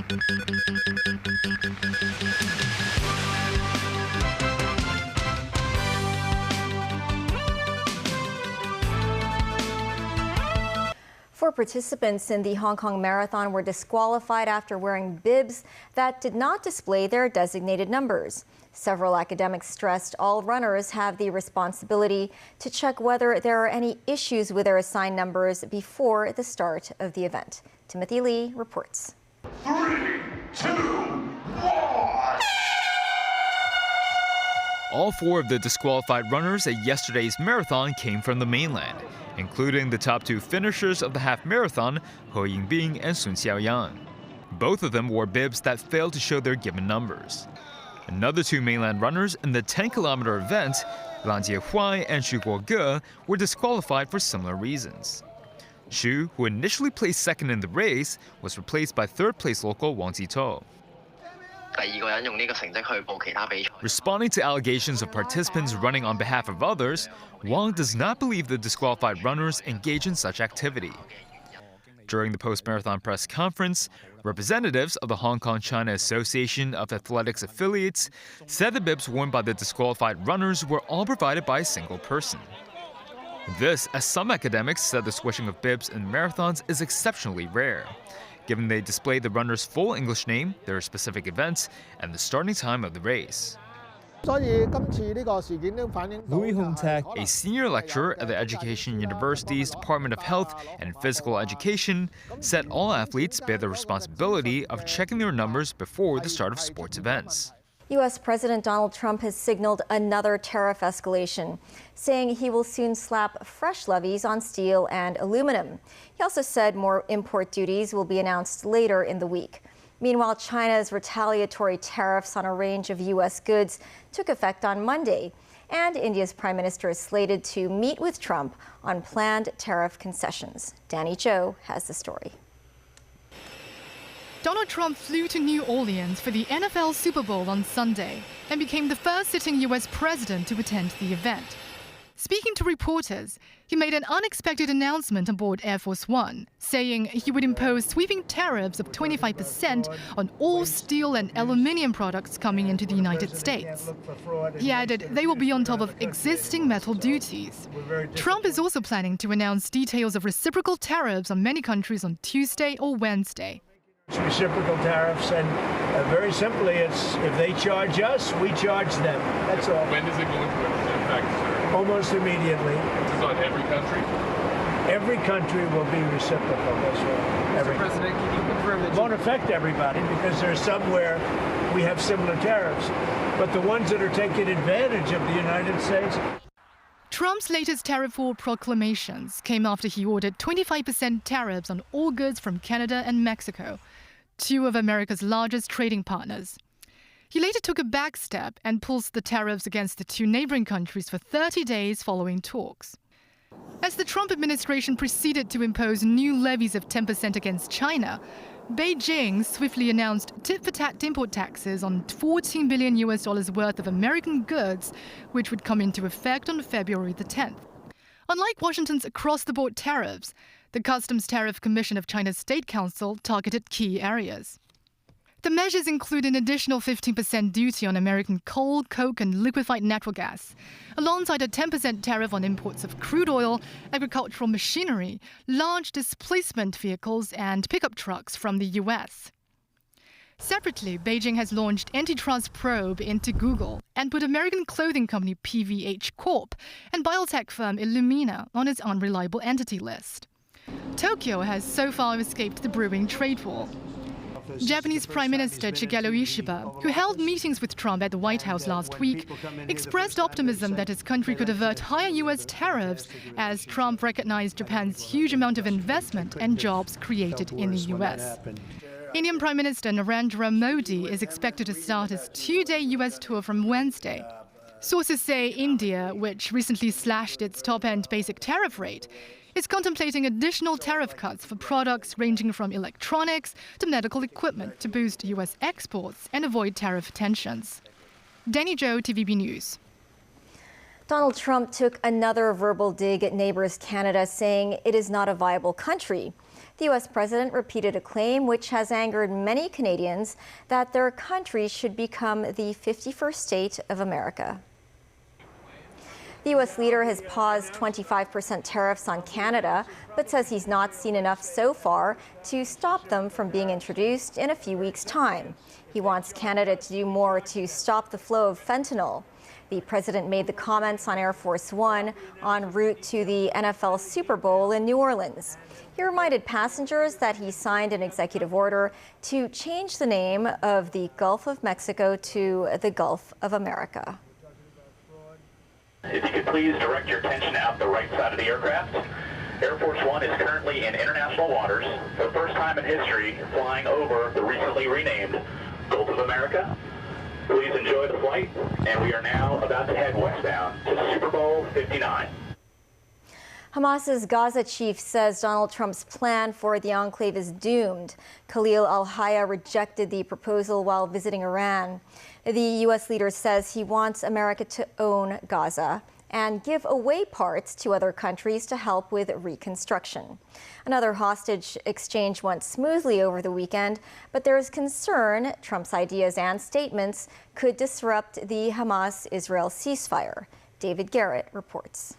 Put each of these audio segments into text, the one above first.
Four participants in the Hong Kong Marathon were disqualified after wearing bibs that did not display their designated numbers. Several academics stressed all runners have the responsibility to check whether there are any issues with their assigned numbers before the start of the event. Timothy Lee reports. 3, 2, 1. All four of the disqualified runners at yesterday's marathon came from the mainland, including the top two finishers of the half marathon, He Yingbing and Sun Xiaoyang. Both of them wore bibs that failed to show their given numbers. Another two mainland runners in the 10-kilometer event, Lan Jiehuai and Xu Guoge, were disqualified for similar reasons. Xu, who initially placed second in the race, was replaced by third-place local Wang Zito. Responding to allegations of participants running on behalf of others, Wang does not believe the disqualified runners engage in such activity. During the post-marathon press conference, representatives of the Hong Kong-China Association of Athletics Affiliates said the bibs worn by the disqualified runners were all provided by a single person. This, as some academics said the switching of bibs in marathons is exceptionally rare, given they display the runner's full English name, their specific events, and the starting time of the race. Louis Hongtek, a senior lecturer at the Education University's Department of Health and Physical Education, said all athletes bear the responsibility of checking their numbers before the start of sports events. U.S. President Donald Trump has signaled another tariff escalation, saying he will soon slap fresh levies on steel and aluminum. He also said more import duties will be announced later in the week. Meanwhile, China's retaliatory tariffs on a range of U.S. goods took effect on Monday, and India's prime minister is slated to meet with Trump on planned tariff concessions. Danny Zhou has the story. Donald Trump flew to New Orleans for the NFL Super Bowl on Sunday and became the first sitting U.S. president to attend the event. Speaking to reporters, he made an unexpected announcement aboard Air Force One, saying he would impose sweeping tariffs of 25% on all steel and aluminium products coming into the United States. He added they will be on top of existing metal duties. Trump is also planning to announce details of reciprocal tariffs on many countries on Tuesday or Wednesday. It's reciprocal tariffs, and very simply, it's if they charge us, we charge them. That's all. When does it go into effect, sir? Almost immediately. This is on every country? Every country will be reciprocal. That's right. Mr. President, can you confirm that it won't affect everybody because there's some where we have similar tariffs, but the ones that are taking advantage of the United States. Trump's latest tariff war proclamations came after he ordered 25% tariffs on all goods from Canada and Mexico, two of America's largest trading partners. He later took a back step and pulsed the tariffs against the two neighboring countries for 30 days following talks. As the Trump administration proceeded to impose new levies of 10% against China, Beijing swiftly announced tit-for-tat import taxes on $14 billion worth of American goods, which would come into effect on February the 10th. Unlike Washington's across-the-board tariffs, the Customs Tariff Commission of China's State Council targeted key areas. The measures include an additional 15% duty on American coal, coke, and liquefied natural gas, alongside a 10% tariff on imports of crude oil, agricultural machinery, large displacement vehicles, and pickup trucks from the U.S. Separately, Beijing has launched antitrust probe into Google and put American clothing company PVH Corp and biotech firm Illumina on its unreliable entity list. Tokyo has so far escaped the brewing trade war. Japanese Prime Minister Shigeru Ishiba, who held meetings with Trump at the White House last week, expressed optimism that his country could avert higher U.S. tariffs as Trump recognized Japan's huge amount of investment and jobs created in the U.S. Indian Prime Minister Narendra Modi is expected to start his two-day U.S. tour from Wednesday. Sources say India, which recently slashed its top-end basic tariff rate, is contemplating additional tariff cuts for products ranging from electronics to medical equipment to boost U.S. exports and avoid tariff tensions. Danny Zhou, TVB News. Donald Trump took another verbal dig at neighbors Canada, saying it is not a viable country. The U.S. president repeated a claim which has angered many Canadians that their country should become the 51st state of America. The U.S. leader has paused 25% tariffs on Canada, but says he's not seen enough so far to stop them from being introduced in a few weeks' time. He wants Canada to do more to stop the flow of fentanyl. The president made the comments on Air Force One en route to the NFL Super Bowl in New Orleans. He reminded passengers that he signed an executive order to change the name of the Gulf of Mexico to the Gulf of America. If you could please direct your attention out the right side of the aircraft. Air Force One is currently in international waters, for the first time in history, flying over the recently renamed Gulf of America. Please enjoy the flight, and we are now about to head westbound to Super Bowl 59. Hamas's Gaza chief says Donald Trump's plan for the enclave is doomed. Khalil al-Hayya rejected the proposal while visiting Iran. The U.S. leader says he wants America to own Gaza and give away parts to other countries to help with reconstruction. Another hostage exchange went smoothly over the weekend, but there is concern Trump's ideas and statements could disrupt the Hamas-Israel ceasefire. David Garrett reports.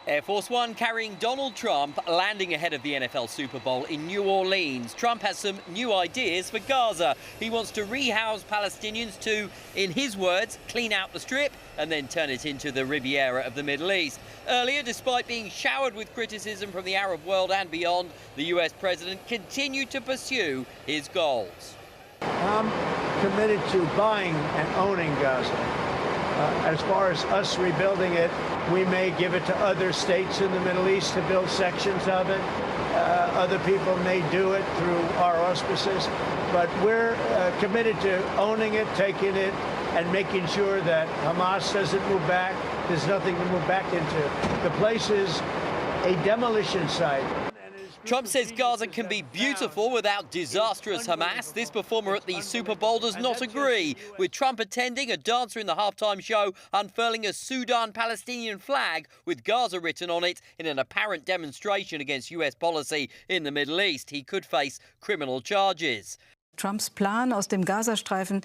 Air Force One carrying Donald Trump landing ahead of the NFL Super Bowl in New Orleans. Trump has some new ideas for Gaza. He wants to rehouse Palestinians to, in his words, clean out the Strip and then turn it into the Riviera of the Middle East. Earlier, despite being showered with criticism from the Arab world and beyond, the US president continued to pursue his goals. I'm committed to buying and owning Gaza. As far as us rebuilding it, we may give it to other states in the Middle East to build sections of it. Other people may do it through our auspices. But we're committed to owning it, taking it, and making sure that Hamas doesn't move back. There's nothing to move back into. The place is a demolition site. Trump says Gaza can be beautiful without disastrous Hamas. This performer at the Super Bowl does not agree, with Trump attending, a dancer in the halftime show unfurling a Sudan-Palestinian flag with Gaza written on it in an apparent demonstration against US policy in the Middle East. He could face criminal charges. Trump's plan aus dem Gazastreifen.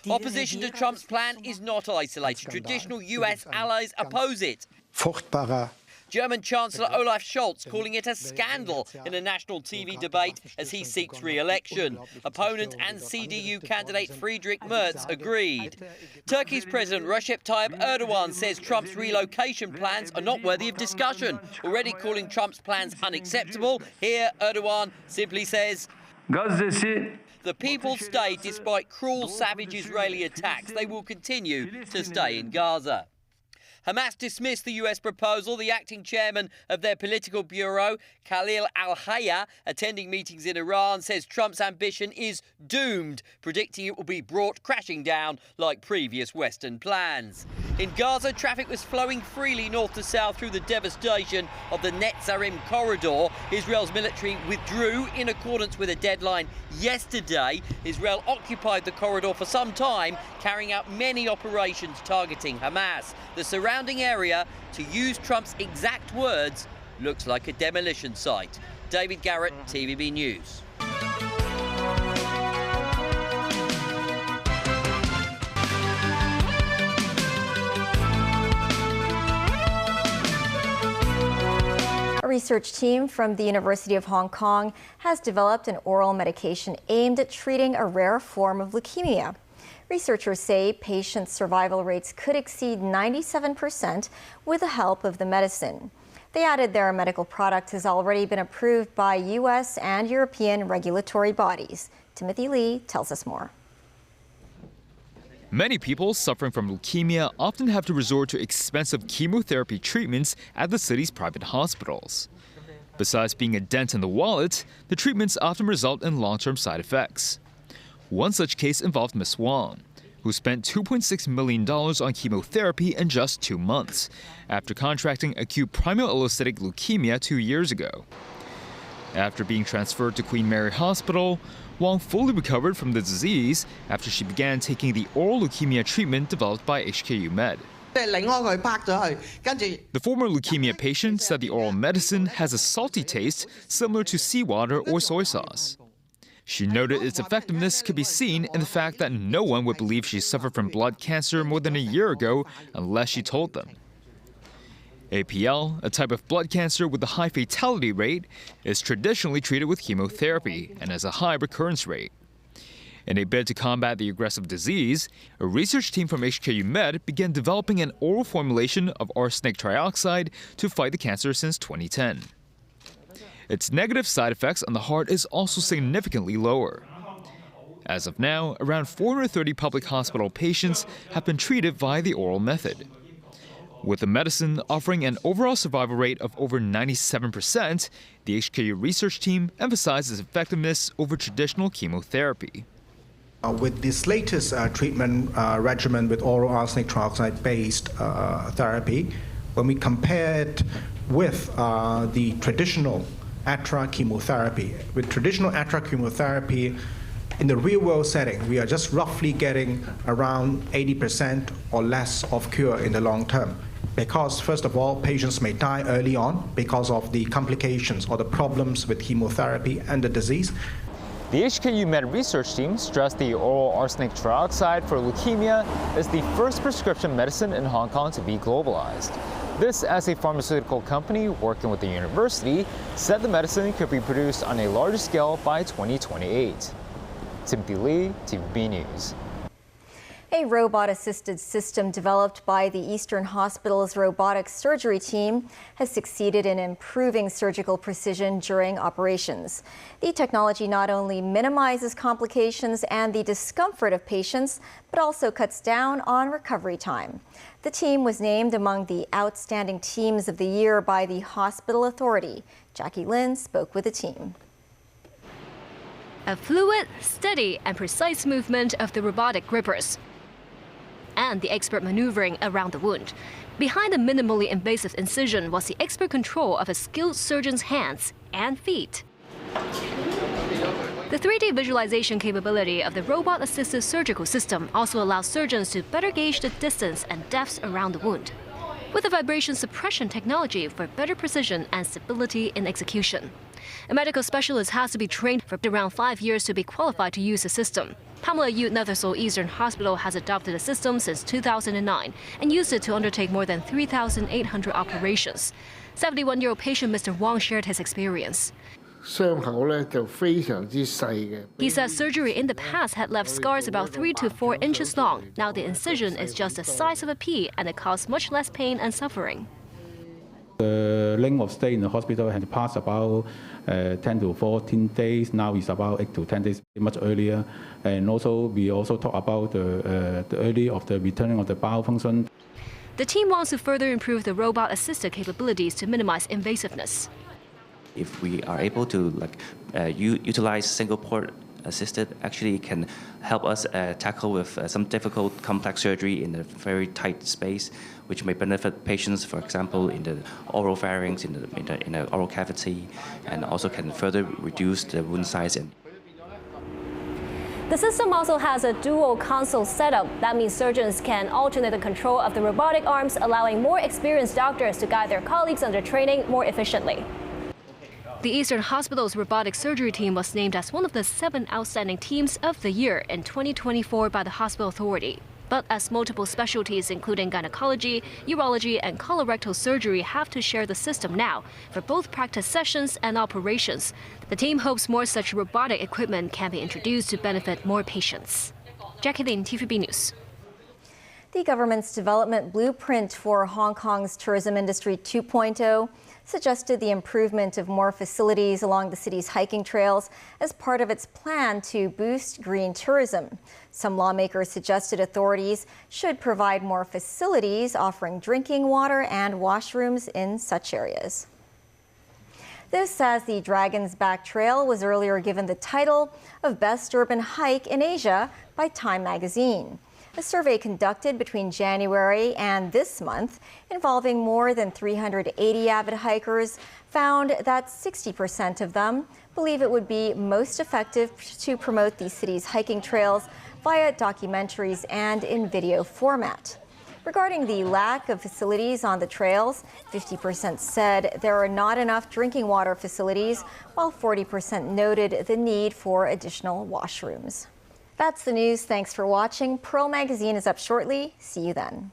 Opposition to Trump's plan is not isolated. Traditional US allies oppose it. Furchtbarer. German Chancellor Olaf Scholz calling it a scandal in a national TV debate as he seeks re-election. Opponent and CDU candidate Friedrich Merz agreed. Turkey's President Recep Tayyip Erdogan says Trump's relocation plans are not worthy of discussion, already calling Trump's plans unacceptable. Here, Erdogan simply says, the people stay despite cruel, savage Israeli attacks. They will continue to stay in Gaza. Hamas dismissed the US proposal. The acting chairman of their political bureau, Khalil al-Hayya, attending meetings in Iran, says Trump's ambition is doomed, predicting it will be brought crashing down like previous Western plans. In Gaza, traffic was flowing freely north to south through the devastation of the Netzarim corridor. Israel's military withdrew in accordance with a deadline yesterday. Israel occupied the corridor for some time, carrying out many operations targeting Hamas. The surrounding area, to use Trump's exact words, looks like a demolition site. David Garrett, TVB News. A research team from the University of Hong Kong has developed an oral medication aimed at treating a rare form of leukemia. Researchers say patients' survival rates could exceed 97% with the help of the medicine. They added their medical product has already been approved by U.S. and European regulatory bodies. Timothy Lee tells us more. Many people suffering from leukemia often have to resort to expensive chemotherapy treatments at the city's private hospitals. Besides being a dent in the wallet, the treatments often result in long-term side effects. One such case involved Ms. Wong, who spent $2.6 million on chemotherapy in just 2 months after contracting acute promyelocytic leukemia 2 years ago. After being transferred to Queen Mary Hospital, Wong fully recovered from the disease after she began taking the oral leukemia treatment developed by HKU Med. The former leukemia patient said the oral medicine has a salty taste similar to seawater or soy sauce. She noted its effectiveness could be seen in the fact that no one would believe she suffered from blood cancer more than a year ago unless she told them. APL, a type of blood cancer with a high fatality rate, is traditionally treated with chemotherapy and has a high recurrence rate. In a bid to combat the aggressive disease, a research team from HKU Med began developing an oral formulation of arsenic trioxide to fight the cancer since 2010. Its negative side effects on the heart is also significantly lower. As of now, around 430 public hospital patients have been treated via the oral method. With the medicine offering an overall survival rate of over 97%, the HKU research team emphasizes effectiveness over traditional chemotherapy. With this latest treatment regimen with oral arsenic trioxide-based therapy, when we compare it with the traditional ATRA chemotherapy, with traditional ATRA chemotherapy, in the real-world setting, we are just roughly getting around 80% or less of cure in the long term. Because, first of all, patients may die early on because of the complications or the problems with chemotherapy and the disease. The HKU Med research team stressed the oral arsenic trioxide for leukemia is the first prescription medicine in Hong Kong to be globalized. This, as a pharmaceutical company working with the university, said the medicine could be produced on a larger scale by 2028. Timothy Lee, TVB News. A robot-assisted system developed by the Eastern Hospital's robotic surgery team has succeeded in improving surgical precision during operations. The technology not only minimizes complications and the discomfort of patients, but also cuts down on recovery time. The team was named among the Outstanding Teams of the Year by the Hospital Authority. Jackie Lin spoke with the team. A fluid, steady, and precise movement of the robotic grippers, and the expert maneuvering around the wound. Behind the minimally invasive incision was the expert control of a skilled surgeon's hands and feet. The 3D visualization capability of the robot-assisted surgical system also allows surgeons to better gauge the distance and depths around the wound, with a vibration suppression technology for better precision and stability in execution. A medical specialist has to be trained for around 5 years to be qualified to use the system. Pamela Yu Nethersole Eastern Hospital has adopted the system since 2009 and used it to undertake more than 3,800 operations. 71-year-old patient Mr. Wang shared his experience. He said surgery in the past had left scars about 3 to 4 inches long. Now the incision is just the size of a pea and it caused much less pain and suffering. The length of stay in the hospital has passed about 10 to 14 days. Now it's about 8 to 10 days, much earlier. And also, we also talk about the early of the returning of the bowel function. The team wants to further improve the robot-assisted capabilities to minimize invasiveness. If we are able to utilize single port assisted, actually can help us tackle with some difficult complex surgery in a very tight space, which may benefit patients, for example, in the oral pharynx, in the oral cavity, and also can further reduce the wound size. The system also has a dual console setup. That means surgeons can alternate the control of the robotic arms, allowing more experienced doctors to guide their colleagues under training more efficiently. The Eastern Hospital's robotic surgery team was named as one of the 7 outstanding teams of the year in 2024 by the Hospital Authority. But as multiple specialties, including gynecology, urology, and colorectal surgery, have to share the system now for both practice sessions and operations, the team hopes more such robotic equipment can be introduced to benefit more patients. Jackie Lin, TVB News. The government's development blueprint for Hong Kong's tourism industry 2.0 suggested the improvement of more facilities along the city's hiking trails as part of its plan to boost green tourism. Some lawmakers suggested authorities should provide more facilities offering drinking water and washrooms in such areas. This as the Dragon's Back Trail was earlier given the title of Best Urban Hike in Asia by Time magazine. A survey conducted between January and this month, involving more than 380 avid hikers, found that 60% of them believe it would be most effective to promote the city's hiking trails via documentaries and in video format. Regarding the lack of facilities on the trails, 50% said there are not enough drinking water facilities, while 40% noted the need for additional washrooms. That's the news. Thanks for watching. Pearl Magazine is up shortly. See you then.